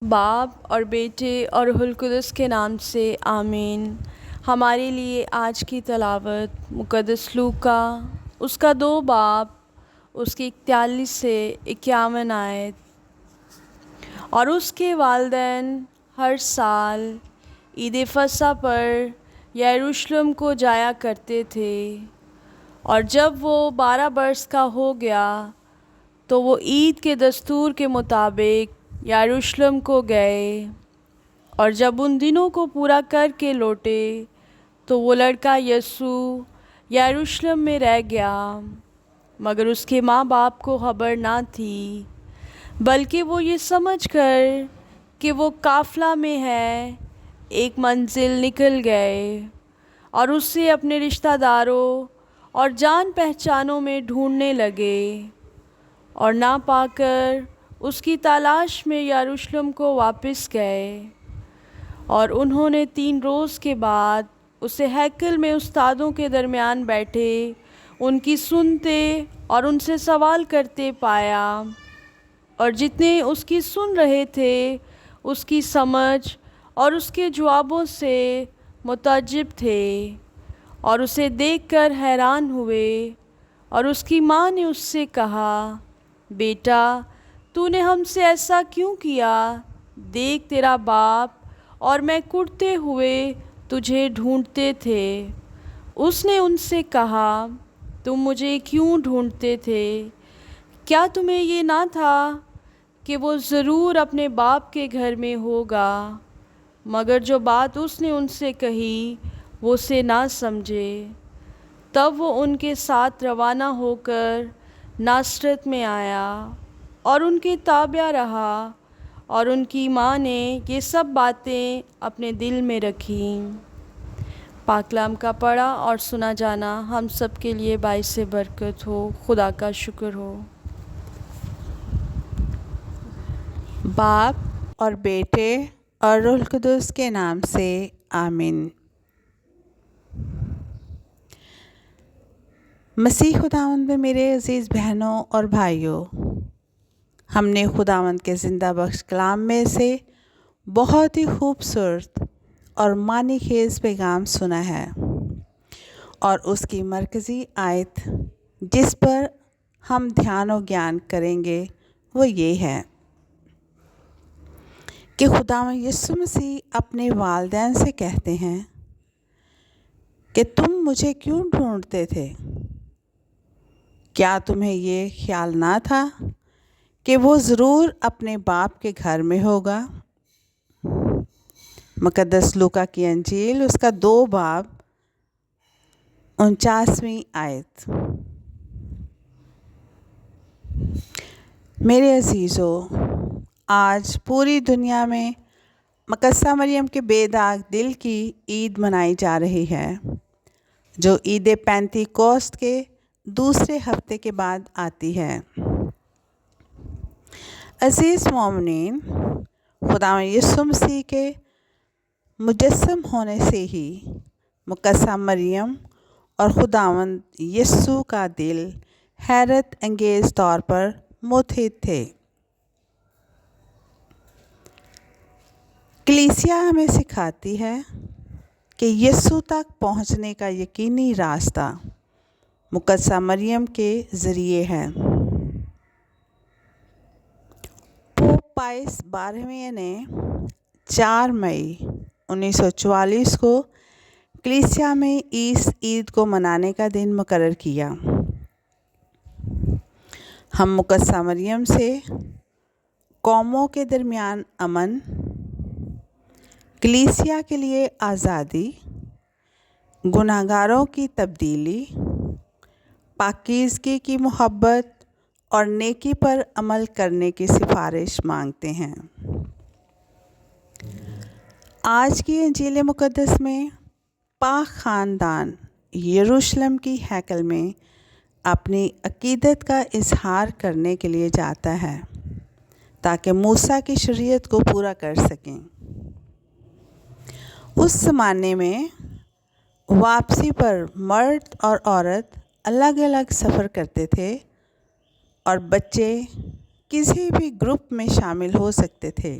باپ اور بیٹے اور روح القدس کے نام سے آمین۔ ہمارے لیے آج کی تلاوت مقدس لوکا اس کا 2 باب اس کی 41 سے 51 آیت۔ اور اس کے والدین ہر سال عید فصح پر یروشلم کو جایا کرتے تھے، اور جب وہ 12 برس کا ہو گیا تو وہ عید کے دستور کے مطابق یروشلم کو گئے، اور جب ان دنوں کو پورا کر کے لوٹے تو وہ لڑکا یسوع یروشلم میں رہ گیا، مگر اس کے ماں باپ کو خبر نہ تھی، بلکہ وہ یہ سمجھ کر کہ وہ قافلہ میں ہے ایک منزل نکل گئے اور اسے اپنے رشتہ داروں اور جان پہچانوں میں ڈھونڈنے لگے، اور نہ پا کر اس کی تلاش میں یروشلم کو واپس گئے۔ اور انہوں نے 3 روز کے بعد اسے ہیکل میں استادوں کے درمیان بیٹھے ان کی سنتے اور ان سے سوال کرتے پایا، اور جتنے اس کی سن رہے تھے اس کی سمجھ اور اس کے جوابوں سے متعجب تھے، اور اسے دیکھ کر حیران ہوئے۔ اور اس کی ماں نے اس سے کہا، بیٹا، تو نے ہم سے ایسا کیوں کیا؟ دیکھ، تیرا باپ اور میں کڑتے ہوئے تجھے ڈھونڈتے تھے۔ اس نے ان سے کہا، تم مجھے کیوں ڈھونڈتے تھے؟ کیا تمہیں یہ نہ تھا کہ وہ ضرور اپنے باپ کے گھر میں ہوگا؟ مگر جو بات اس نے ان سے کہی وہ اسے نہ سمجھے۔ تب وہ ان کے ساتھ روانہ ہو کر ناصرت میں آیا اور ان کے تابع رہا، اور ان کی ماں نے یہ سب باتیں اپنے دل میں رکھیں۔ پاک کلام کا پڑھا اور سنا جانا ہم سب کے لیے باعث برکت ہو۔ خدا کا شکر ہو۔ باپ اور بیٹے اور روح القدس کے نام سے آمین۔ مسیح خداوند میں میرے عزیز بہنوں اور بھائیوں، ہم نے خداوند کے زندہ بخش کلام میں سے بہت ہی خوبصورت اور معنی خیز پیغام سنا ہے، اور اس کی مرکزی آیت جس پر ہم دھیان و گیان کریں گے وہ یہ ہے کہ خداوند یسوع مسیح اپنے والدین سے کہتے ہیں کہ تم مجھے کیوں ڈھونڈتے تھے؟ کیا تمہیں یہ خیال نہ تھا کہ وہ ضرور اپنے باپ کے گھر میں ہوگا؟ مقدس لوکا کی انجیل اس کا 2 باب 49ویں آیت۔ میرے عزیزو، آج پوری دنیا میں مقدسہ مریم کے بے داغ دل کی عید منائی جا رہی ہے، جو عید پینتی کوست کے دوسرے ہفتے کے بعد آتی ہے۔ عزیز مومنین، خداوند یسوع مسیح کے مجسم ہونے سے ہی مقدسہ مریم اور خداوند یسوع کا دل حیرت انگیز طور پر متحد تھے۔ کلیسیا ہمیں سکھاتی ہے کہ یسوع تک پہنچنے کا یقینی راستہ مقدسہ مریم کے ذریعے ہے۔ پوپ پائس 12ویں نے 4 مئی 1944 کو کلیسیا میں اس عید کو منانے کا دن مقرر کیا۔ ہم مقدسہ مریم سے قوموں کے درمیان امن، کلیسیا کے لیے آزادی، گناہگاروں کی تبدیلی، پاکیزگی کی محبت اور نیکی پر عمل کرنے کی سفارش مانگتے ہیں۔ آج کی انجیل مقدس میں پاک خاندان یروشلم کی ہیکل میں اپنی عقیدت کا اظہار کرنے کے لیے جاتا ہے تاکہ موسیٰ کی شریعت کو پورا کر سکیں۔ اس زمانے میں واپسی پر مرد اور عورت الگ الگ سفر کرتے تھے، اور بچے کسی بھی گروپ میں شامل ہو سکتے تھے۔